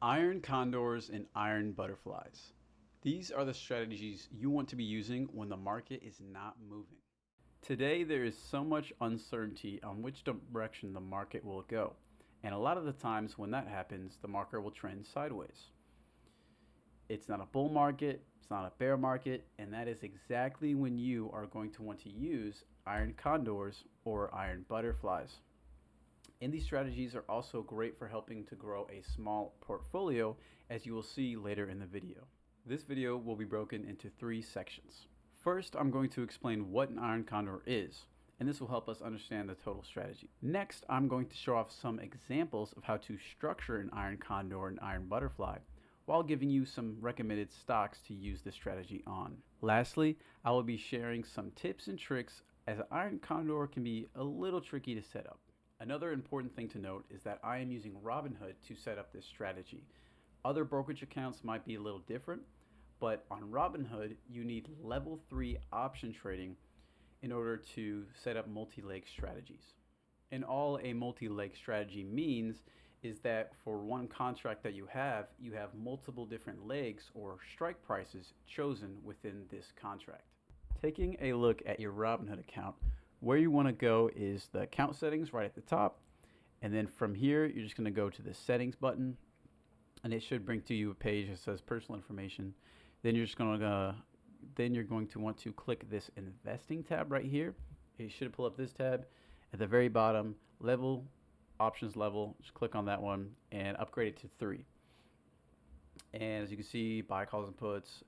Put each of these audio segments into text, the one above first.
Iron condors and iron butterflies. These are the strategies you want to be using when the market is not moving. Today, there is so much uncertainty on which direction the market will go. And a lot of the times when that happens, the market will trend sideways. It's not a bull market, it's not a bear market, and that is exactly when you are going to want to use iron condors or iron butterflies. And these strategies are also great for helping to grow a small portfolio, as you will see later in the video. This video will be broken into 3 sections. First, I'm going to explain what an iron condor is, and this will help us understand the total strategy. Next, I'm going to show off some examples of how to structure an iron condor and iron butterfly, while giving you some recommended stocks to use this strategy on. Lastly, I will be sharing some tips and tricks, as an iron condor can be a little tricky to set up. Another important thing to note is that I am using Robinhood to set up this strategy. Other brokerage accounts might be a little different, but on Robinhood, you need level 3 option trading in order to set up multi-leg strategies. And all a multi-leg strategy means is that for one contract that you have multiple different legs or strike prices chosen within this contract. Taking a look at your Robinhood account, where you want to go is the account settings right at the top, and then from here you're just going to go to the settings button, and it should bring to you a page that says personal information. Then you're going to want to click this investing tab right here. It should pull up this tab at the very bottom, level options level. Just click on that one and upgrade it to 3. And as you can see, buy calls and puts,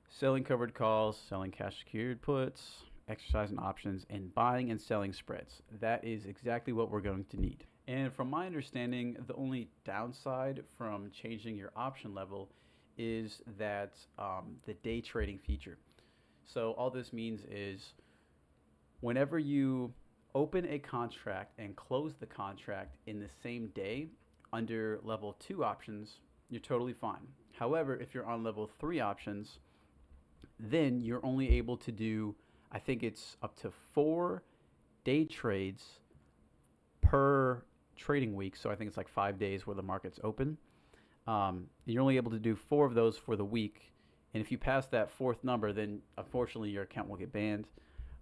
selling covered calls, selling cash secured puts, exercising options, and buying and selling spreads. That is exactly what we're going to need. And from my understanding, the only downside from changing your option level is that the day trading feature. So all this means is whenever you open a contract and close the contract in the same day under level 2 options, you're totally fine. However, if you're on level 3 options, then you're only able to do, I think it's up to 4 day trades per trading week. So I think it's like 5 days where the market's open. You're only able to do 4 of those for the week. And if you pass that 4th number, then unfortunately your account will get banned.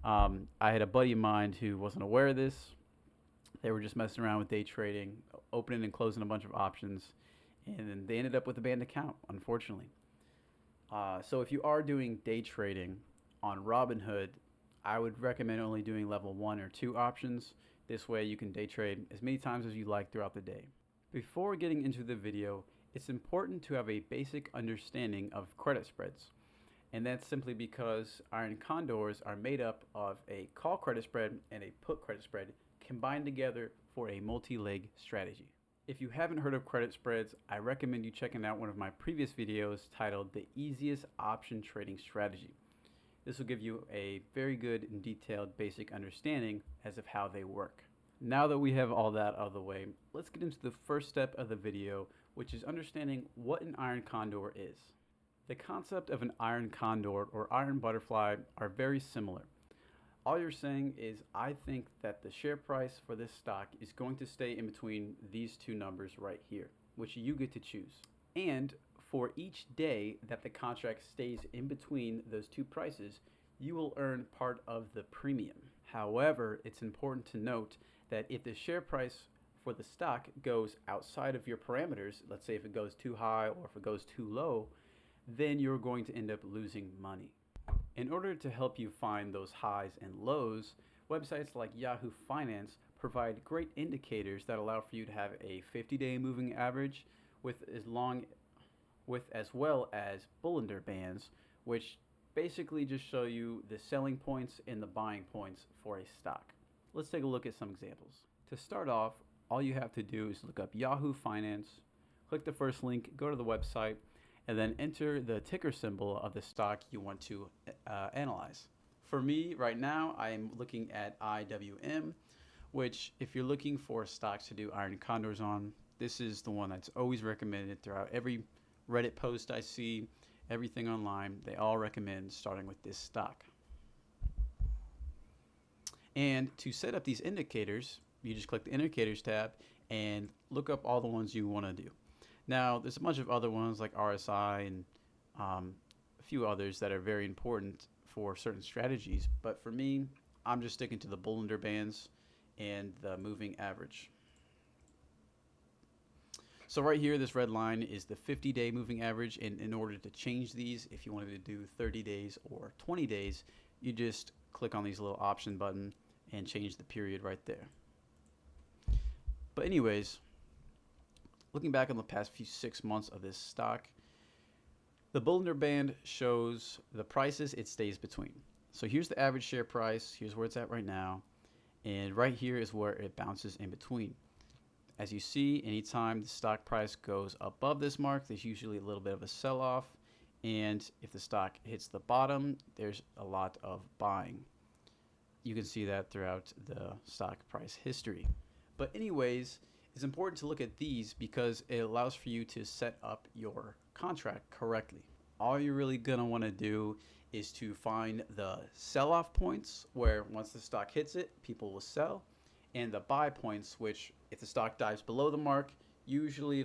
I had a buddy of mine who wasn't aware of this. They were just messing around with day trading, opening and closing a bunch of options, and then they ended up with a banned account, unfortunately. So if you are doing day trading on Robinhood, I would recommend only doing level 1 or 2 options. This way you can day trade as many times as you like throughout the day. Before getting into the video, it's important to have a basic understanding of credit spreads. And that's simply because iron condors are made up of a call credit spread and a put credit spread combined together for a multi-leg strategy. If you haven't heard of credit spreads, I recommend you checking out one of my previous videos titled The Easiest Option Trading Strategy. This will give you a very good and detailed basic understanding as of how they work. Now that we have all that out of the way, let's get into the first step of the video, which is understanding what an iron condor is. The concept of an iron condor or iron butterfly are very similar. All you're saying is, I think that the share price for this stock is going to stay in between these 2 numbers right here, which you get to choose. And for each day that the contract stays in between those 2 prices, you will earn part of the premium. However, it's important to note that if the share price for the stock goes outside of your parameters, let's say if it goes too high or if it goes too low, then you're going to end up losing money. In order to help you find those highs and lows, websites like Yahoo Finance provide great indicators that allow for you to have a 50-day moving average with as well as Bollinger Bands, which basically just show you the selling points and the buying points for a stock. Let's take a look at some examples. To start off, all you have to do is look up Yahoo Finance, click the first link, go to the website, and then enter the ticker symbol of the stock you want to analyze. For me, right now, I'm looking at IWM, which if you're looking for stocks to do iron condors on, this is the one that's always recommended throughout every Reddit post I see, everything online. They all recommend starting with this stock. And to set up these indicators, you just click the indicators tab and look up all the ones you want to do. Now, there's a bunch of other ones like RSI and a few others that are very important for certain strategies. But for me, I'm just sticking to the Bollinger Bands and the moving average. So right here, this red line is the 50-day moving average. And in order to change these, if you wanted to do 30 days or 20 days, you just click on these little option button and change the period right there. But anyways, looking back on the past 6 months of this stock, the Bollinger Band shows the prices it stays between. So here's the average share price. Here's where it's at right now. And right here is where it bounces in between. As you see, anytime the stock price goes above this mark, there's usually a little bit of a sell-off. And if the stock hits the bottom, there's a lot of buying. You can see that throughout the stock price history. But anyways, it's important to look at these because it allows for you to set up your contract correctly. All you're really gonna wanna do is to find the sell-off points where once the stock hits it, people will sell, and the buy points, which if the stock dives below the mark, usually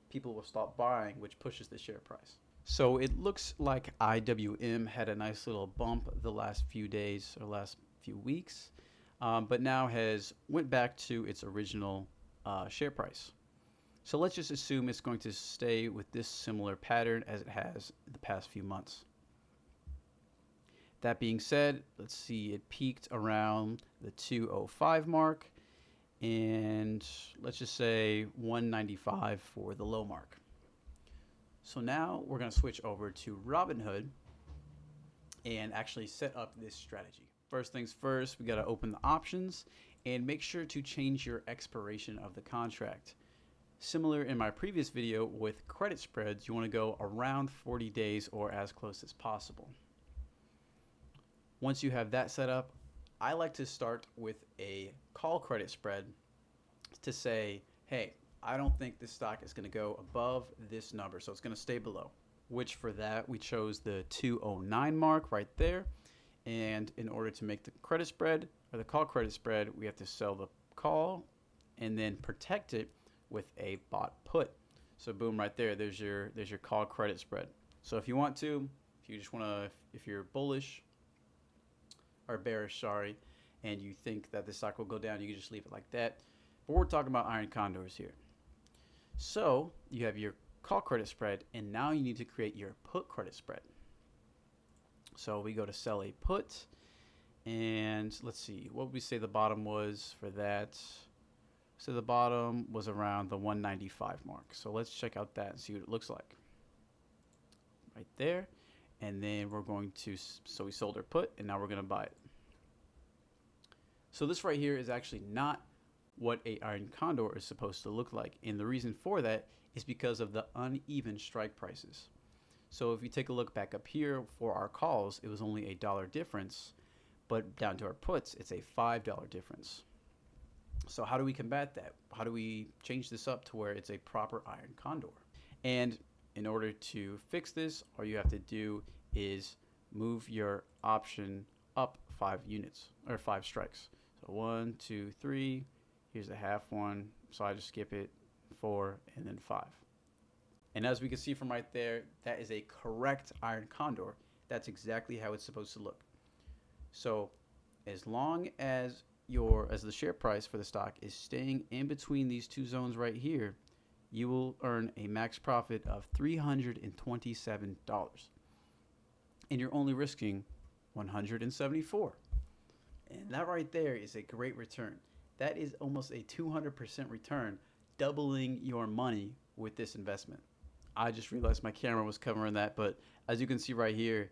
people will stop buying, which pushes the share price. So it looks like IWM had a nice little bump the last few days or last few weeks, but now has went back to its original share price. So let's just assume it's going to stay with this similar pattern as it has the past few months. That being said, let's see, it peaked around the 205 mark, and let's just say 195 for the low mark. So now we're going to switch over to Robinhood and actually set up this strategy. First things first, we got to open the options and make sure to change your expiration of the contract. Similar in my previous video with credit spreads, you want to go around 40 days or as close as possible. Once you have that set up, I like to start with a call credit spread to say, hey, I don't think this stock is going to go above this number, so it's going to stay below. Which for that, we chose the 209 mark right there. And in order to make the credit spread, or the call credit spread, we have to sell the call and then protect it with a bought put. So boom, right there, there's your call credit spread. So if you want to, if you're bullish, or bearish, sorry, and you think that the stock will go down, you can just leave it like that. But we're talking about iron condors here. So you have your call credit spread, and now you need to create your put credit spread. So we go to sell a put, and let's see, what would we say the bottom was for that? So the bottom was around the 195 mark. So let's check out that and see what it looks like. Right there. And then we're going to, so we sold our put and now we're going to buy it. So this right here is actually not what a iron condor is supposed to look like. And the reason for that is because of the uneven strike prices. So if you take a look back up here for our calls, it was only $1 difference, but down to our puts, it's a $5 difference. So how do we combat that? How do we change this up to where it's a proper iron condor? And in order to fix this, all you have to do is move your option up 5 units or 5 strikes. So 1, 2, 3, here's the half one. So I just skip it, 4, and then 5. And as we can see from right there, that is a correct iron condor. That's exactly how it's supposed to look. So as long as the share price for the stock is staying in between these two zones right here, you will earn a max profit of $327. And you're only risking $174. And that right there is a great return. That is almost a 200% return, doubling your money with this investment. I just realized my camera was covering that, but as you can see right here,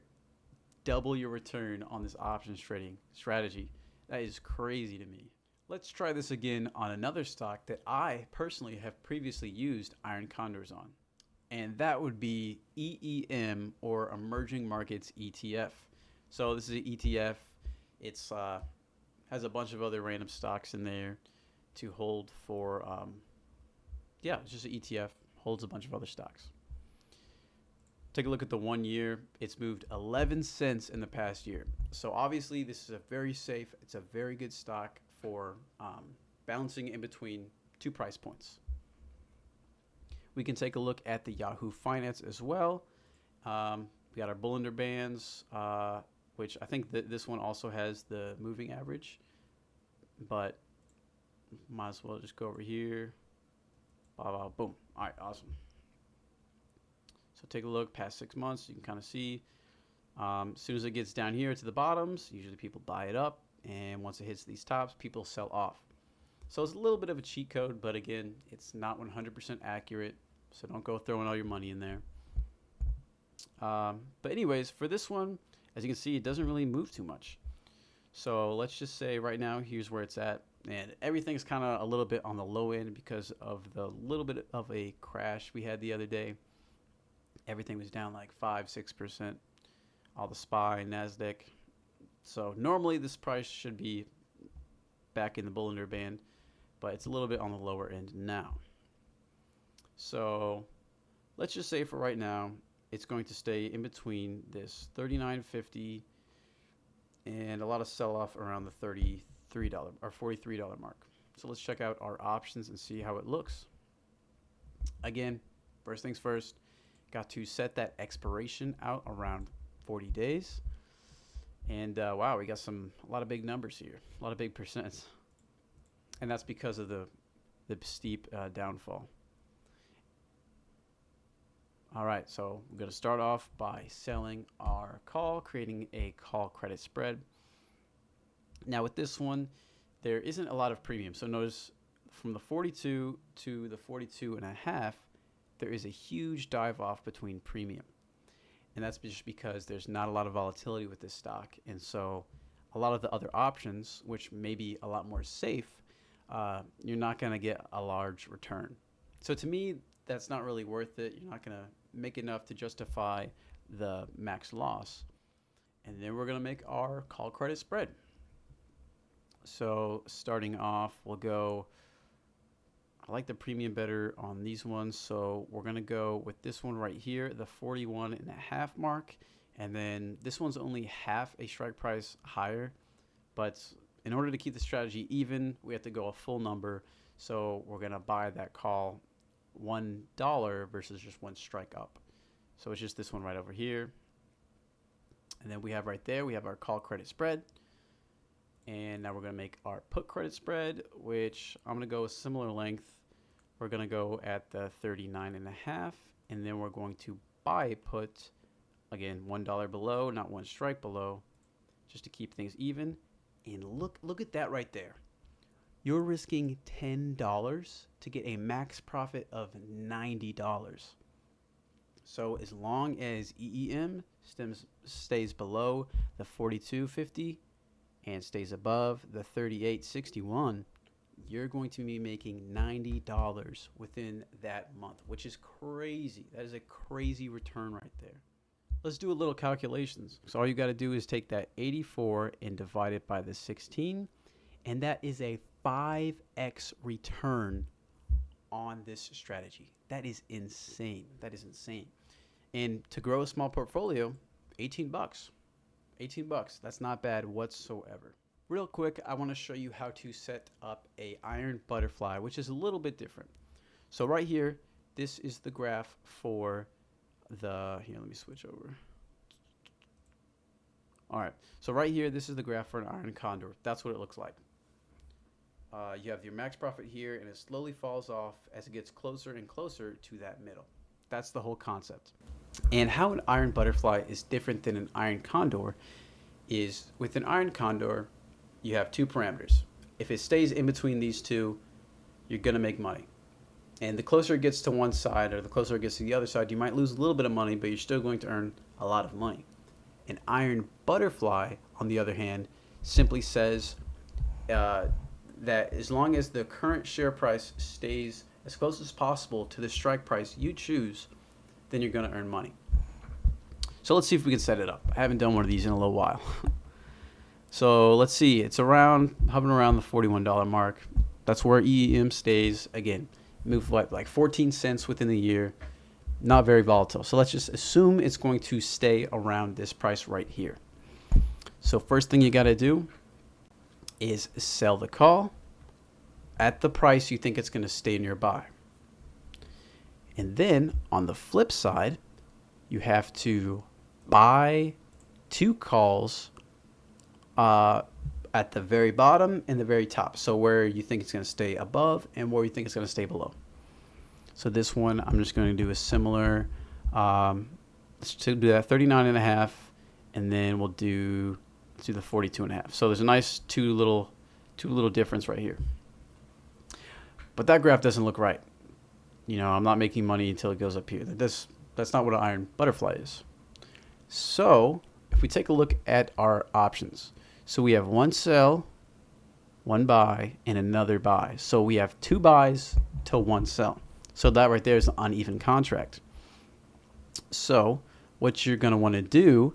double your return on this options trading strategy. That is crazy to me. Let's try this again on another stock that I personally have previously used iron condors on. And that would be EEM, or Emerging Markets ETF. So this is an ETF. It's has a bunch of other random stocks in there to hold for, it's just an ETF, holds a bunch of other stocks. Take a look at the 1 year. It's moved 11 cents in the past year. So obviously this is a very safe, it's a very good stock for bouncing in between 2 price points. We can take a look at the Yahoo Finance as well. We got our Bollinger Bands, which I think that this one also has the moving average, but might as well just go over here. Boom. All right, awesome. So take a look past 6 months. You can kind of see as soon as it gets down here to the bottoms, usually people buy it up, and once it hits these tops, people sell off. So it's a little bit of a cheat code, but again, it's not 100% accurate, so don't go throwing all your money in there. But anyways, for this one, as you can see, it doesn't really move too much. So let's just say right now, here's where it's at. And everything's kind of a little bit on the low end because of the little bit of a crash we had the other day. Everything was down like 5-6%. All the SPY, NASDAQ. So normally this price should be back in the Bollinger Band, but it's a little bit on the lower end now. So let's just say for right now, it's going to stay in between this $39.50 and a lot of sell-off around the $33 or $43 mark. So let's check out our options and see how it looks. Again, first things first, got to set that expiration out around 40 days. And wow, we got a lot of big numbers here, a lot of big percents. And that's because of the steep downfall. All right, so we're going to start off by selling our call, creating a call credit spread. Now with this one, there isn't a lot of premium. So notice from the 42 to the 42.5, there is a huge dive off between premium. And that's just because there's not a lot of volatility with this stock. And so a lot of the other options, which may be a lot more safe, you're not going to get a large return. So to me, that's not really worth it. You're not going to make enough to justify the max loss. And then we're going to make our call credit spread. So starting off, we'll go, I like the premium better on these ones. So we're going to go with this one right here, the 41.5 mark. And then this one's only half a strike price higher. But in order to keep the strategy even, we have to go a full number. So we're going to buy that call $1 versus just one strike up. So it's just this one right over here. And then we have right there, we have our call credit spread. And now we're going to make our put credit spread, which I'm going to go a similar length. We're going to go at the 39.5, and then we're going to buy put, again, $1 below, not one strike below, just to keep things even. And look at that right there. You're risking $10 to get a max profit of $90. So as long as EEM stays below the 42.50 and stays above the 38.61, you're going to be making $90 within that month, which is crazy. That is a crazy return right there. Let's do a little calculations. So all you got to do is take that 84 and divide it by the 16, and that is a 5x return on this strategy. That is insane. That is insane. And to grow a small portfolio, 18 bucks. 18 bucks. That's not bad whatsoever. Real quick, I want to show you how to set up a iron butterfly, which is a little bit different. So right here, this is the graph for the, here, let me switch over. All right, so right here, this is the graph for an iron condor. That's what it looks like. You have your max profit here, and it slowly falls off as it gets closer and closer to that middle. That's the whole concept. And how an iron butterfly is different than an iron condor is with an iron condor, you have two parameters. If it stays in between these two, you're going to make money. And the closer it gets to one side or the closer it gets to the other side, you might lose a little bit of money, but you're still going to earn a lot of money. An iron butterfly, on the other hand, simply says that as long as the current share price stays as close as possible to the strike price you choose, then you're going to earn money. So let's see if we can set it up. I haven't done one of these in a little while. So let's see. It's hovering around the $41 mark. That's where EEM stays. Again, move like 14 cents within the year. Not very volatile. So let's just assume it's going to stay around this price right here. So first thing you got to do is sell the call at the price you think it's going to stay nearby. And then on the flip side, you have to buy 2 calls at the very bottom and the very top. So where you think it's going to stay above and where you think it's going to stay below. So this one, I'm just going to do a similar, let's do that 39.5, and then let's do the 42.5. So there's a nice two little difference right here. But that graph doesn't look right. You know, I'm not making money until it goes up here. That's not what an iron butterfly is. So if we take a look at our options, so we have 1 sell, 1 buy, and another buy. So we have 2 buys to 1 sell. So that right there is an uneven contract. So what you're going to want to do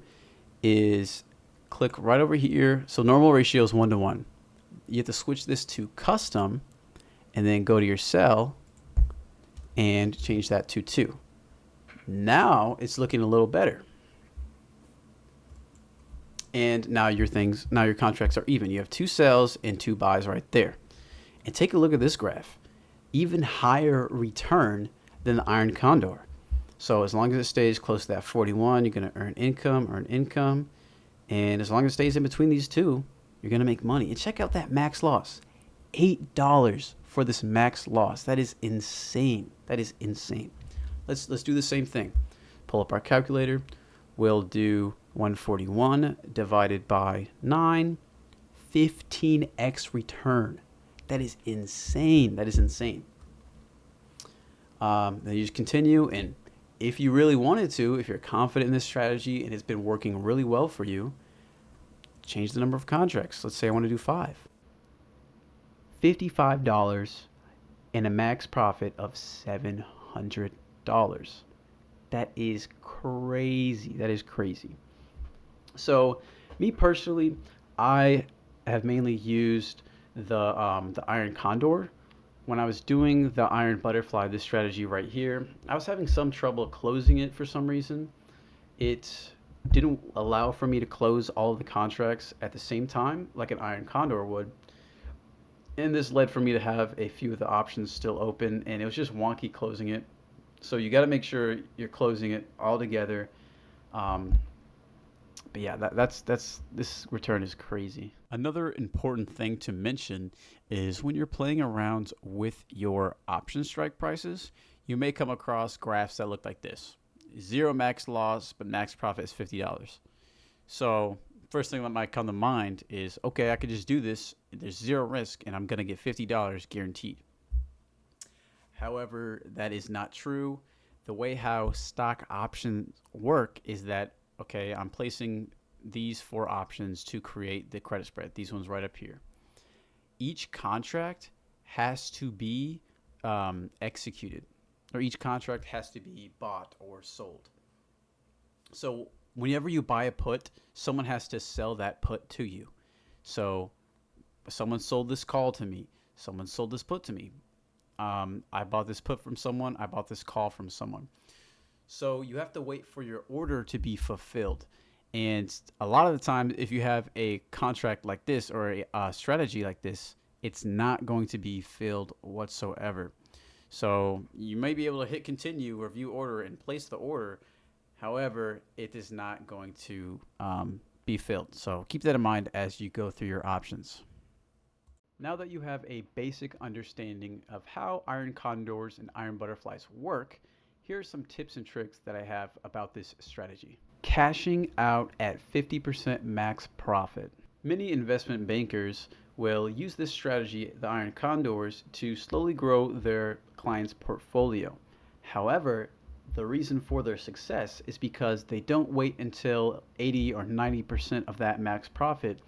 is click right over here. So normal ratio is 1-to-1. You have to switch this to custom and then go to your sell and change that to 2. Now it's looking a little better. And now your contracts are even. You have 2 sells and 2 buys right there. And take a look at this graph. Even higher return than the iron condor. So as long as it stays close to that 41, you're going to earn income. And as long as it stays in between these two, you're going to make money. And check out that max loss. $8 for this max loss. That is insane. That is insane. Let's do the same thing. Pull up our calculator. We'll do 141 divided by 9, 15x return. That is insane. That is insane. Then you just continue, and if you really wanted to, if you're confident in this strategy and it's been working really well for you, change the number of contracts. Let's say I want to do 5. $55 and a max profit of $700. That is crazy. That is crazy. So me personally, I have mainly used the iron condor. When I was doing the iron butterfly, this strategy right here, I was having some trouble closing it for some reason. It didn't allow for me to close all of the contracts at the same time like an iron condor would. And this led for me to have a few of the options still open, and it was just wonky closing it. So you got to make sure you're closing it all together. But yeah, this return is crazy. Another important thing to mention is when you're playing around with your option strike prices, you may come across graphs that look like this. 0 max loss, but max profit is $50. So first thing that might come to mind is, okay, I could just do this. There's 0 risk, and I'm going to get $50 guaranteed. However, that is not true. The way how stock options work is that, okay, I'm placing these 4 options to create the credit spread. These ones right up here. Each contract has to be executed, or each contract has to be bought or sold. So whenever you buy a put, someone has to sell that put to you. So someone sold this call to me. Someone sold this put to me. I bought this put from someone. I bought this call from someone. So you have to wait for your order to be fulfilled. And a lot of the time, if you have a contract like this or a strategy like this, it's not going to be filled whatsoever. So you may be able to hit continue or view order and place the order. However, it is not going to be filled. So keep that in mind as you go through your options. Now that you have a basic understanding of how iron condors and iron butterflies work, here are some tips and tricks that I have about this strategy. Cashing out at 50% max profit. Many investment bankers will use this strategy, the iron condors, to slowly grow their clients' portfolio. However, the reason for their success is because they don't wait until 80 or 90% of that max profit.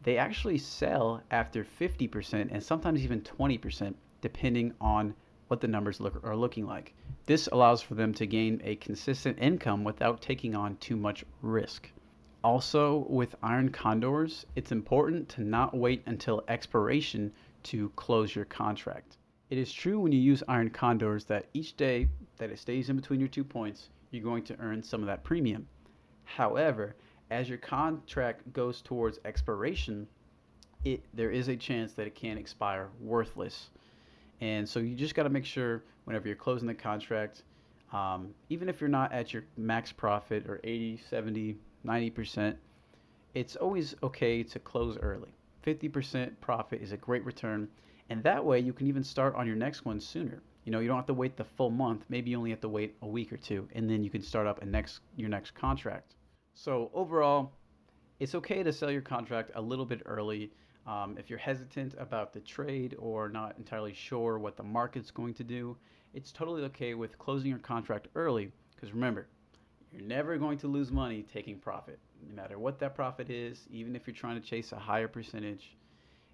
They actually sell after 50% and sometimes even 20%, depending on what the numbers are looking like. This allows for them to gain a consistent income without taking on too much risk. Also, with iron condors, it's important to not wait until expiration to close your contract. It is true when you use iron condors that each day that it stays in between your 2 points, you're going to earn some of that premium. However, as your contract goes towards expiration, there is a chance that it can expire worthless. And so you just got to make sure whenever you're closing the contract, Even if you're not at your max profit or 80, 70, 90%, it's always okay to close early. 50% profit is a great return, and that way you can even start on your next one sooner. You don't have to wait the full month. Maybe you only have to wait a week or two, and then you can start up your next contract. So overall, it's okay to sell your contract a little bit early. If you're hesitant about the trade or not entirely sure what the market's going to do, it's totally okay with closing your contract early because remember, you're never going to lose money taking profit. No matter what that profit is, even if you're trying to chase a higher percentage,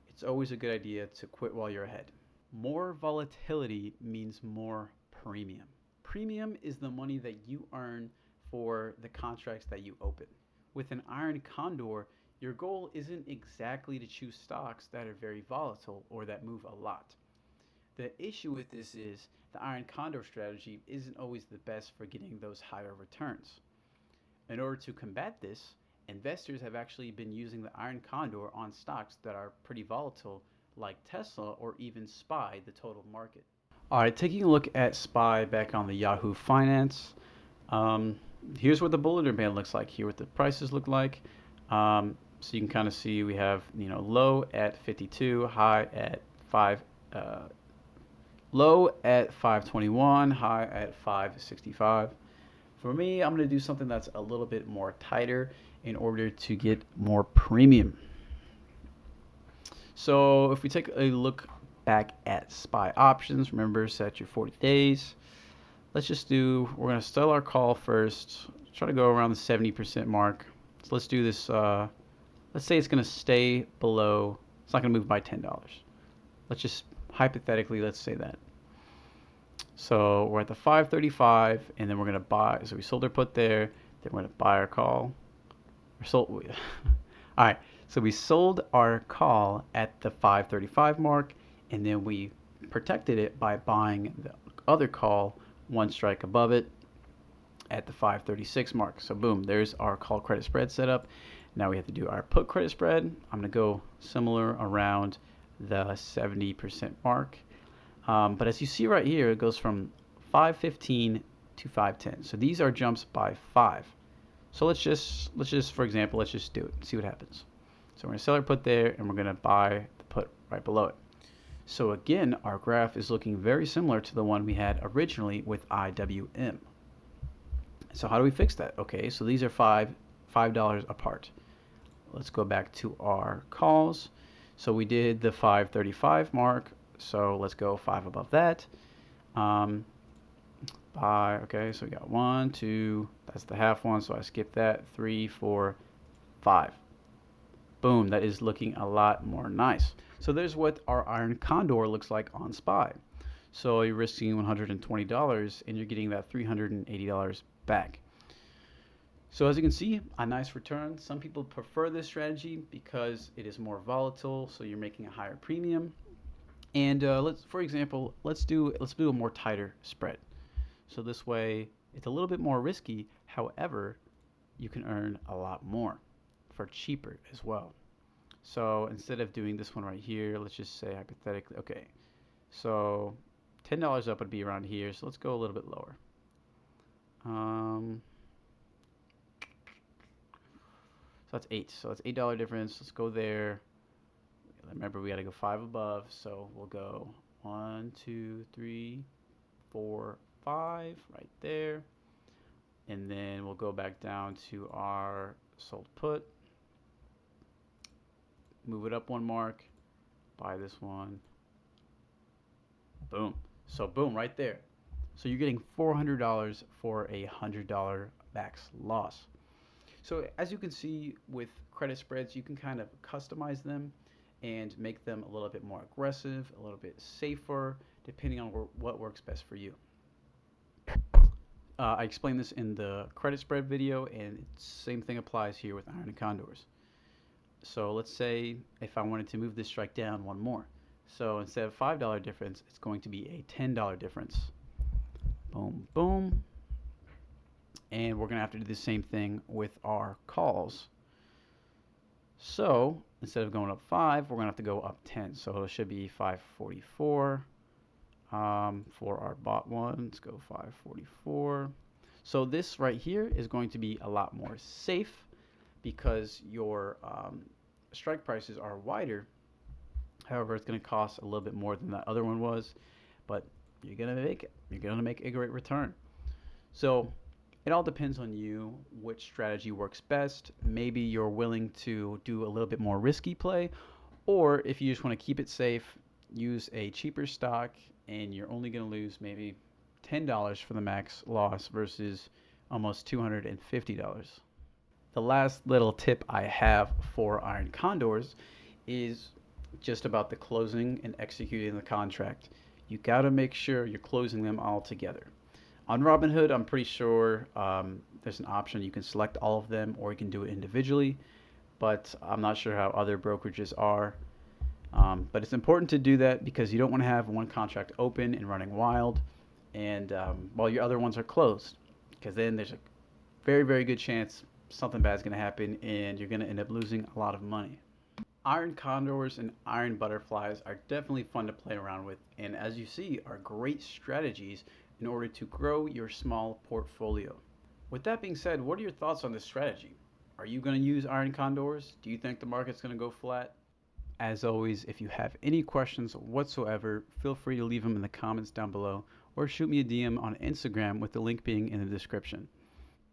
it's always a good idea to quit while you're ahead. More volatility means more premium. Premium is the money that you earn for the contracts that you open. With an iron condor, your goal isn't exactly to choose stocks that are very volatile or that move a lot. The issue with this is the iron condor strategy isn't always the best for getting those higher returns. In order to combat this, investors have actually been using the iron condor on stocks that are pretty volatile, like Tesla or even SPY, the total market. All right, taking a look at SPY back on the Yahoo Finance. Um, Here's what the Bollinger Band looks like. Here what the prices look like. So you can kind of see we have low at 52, high at 5, low at 521, high at 565. For me, I'm going to do something that's a little bit more tighter in order to get more premium. So if we take a look back at SPY options, remember set your 40 days. We're going to sell our call first. Try to go around the 70% mark. So let's do this. Let's say it's going to stay below. It's not going to move by $10. Let's just hypothetically, let's say that. So we're at the 535, and then we're going to buy. So we sold our put there. Then we're going to buy our call. All right. So we sold our call at the 535 mark, and then we protected it by buying the other call one strike above it at the 536 mark. So boom, there's our call credit spread set up. Now we have to do our put credit spread. I'm going to go similar around the 70% mark. But as you see right here, it goes from 515 to 510. So these are jumps by 5. So let's just for example, let's just do it. See what happens. So we're going to sell our put there, and we're going to buy the put right below it. So again, our graph is looking very similar to the one we had originally with IWM. So how do we fix that? Okay, so these are $5 apart. Let's go back to our calls. So we did the 535 mark. So let's go 5 above that. Okay, so we got 1, 2, that's the half one, so I skipped that. 3, 4, 5. Boom, that is looking a lot more nice. So there's what our iron condor looks like on SPY. So you're risking $120 and you're getting that $380 back. So as you can see, a nice return. Some people prefer this strategy because it is more volatile, so you're making a higher premium. And for example, let's do a more tighter spread. So this way, it's a little bit more risky. However, you can earn a lot more for cheaper as well. So instead of doing this one right here, let's just say hypothetically, okay, so $10 up would be around here. So let's go a little bit lower. So that's 8. So that's $8 difference. Let's go there. Remember, we got to go 5 above. So we'll go 1, 2, 3, 4, 5 right there. And then we'll go back down to our sold put. Move it up one mark. Buy this one. Boom. So boom, right there. So you're getting $400 for a $100 max loss. So as you can see with credit spreads, you can kind of customize them and make them a little bit more aggressive, a little bit safer, depending on what works best for you. I explained this in the credit spread video, and same thing applies here with iron and condors. So let's say if I wanted to move this strike down one more. So instead of $5 difference, it's going to be a $10 difference. Boom, boom. And we're going to have to do the same thing with our calls. So instead of going up 5, we're going to have to go up 10. So it should be 544. For our bot one, let's go 544. So this right here is going to be a lot more safe because your strike prices are wider. However, it's going to cost a little bit more than that other one was, but you're going to make it. You're going to make a great return. So it all depends on you, which strategy works best. Maybe you're willing to do a little bit more risky play, or if you just want to keep it safe, use a cheaper stock and you're only going to lose maybe $10 for the max loss versus almost $250. The last little tip I have for iron condors is just about the closing and executing the contract. You got to make sure you're closing them all together. On Robinhood, I'm pretty sure there's an option you can select all of them or you can do it individually, but I'm not sure how other brokerages are. But it's important to do that because you don't want to have one contract open and running wild and while your other ones are closed, because then there's a very, very good chance something bad is going to happen and you're going to end up losing a lot of money. Iron condors and iron butterflies are definitely fun to play around with, and as you see, are great strategies in order to grow your small portfolio. With that being said, what are your thoughts on this strategy? Are you going to use iron condors? Do you think the market's going to go flat? As always, if you have any questions whatsoever, feel free to leave them in the comments down below or shoot me a DM on Instagram with the link being in the description.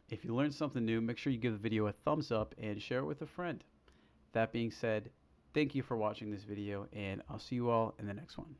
If you learned something new, make sure you give the video a thumbs up and share it with a friend. That being said, thank you for watching this video, and I'll see you all in the next one.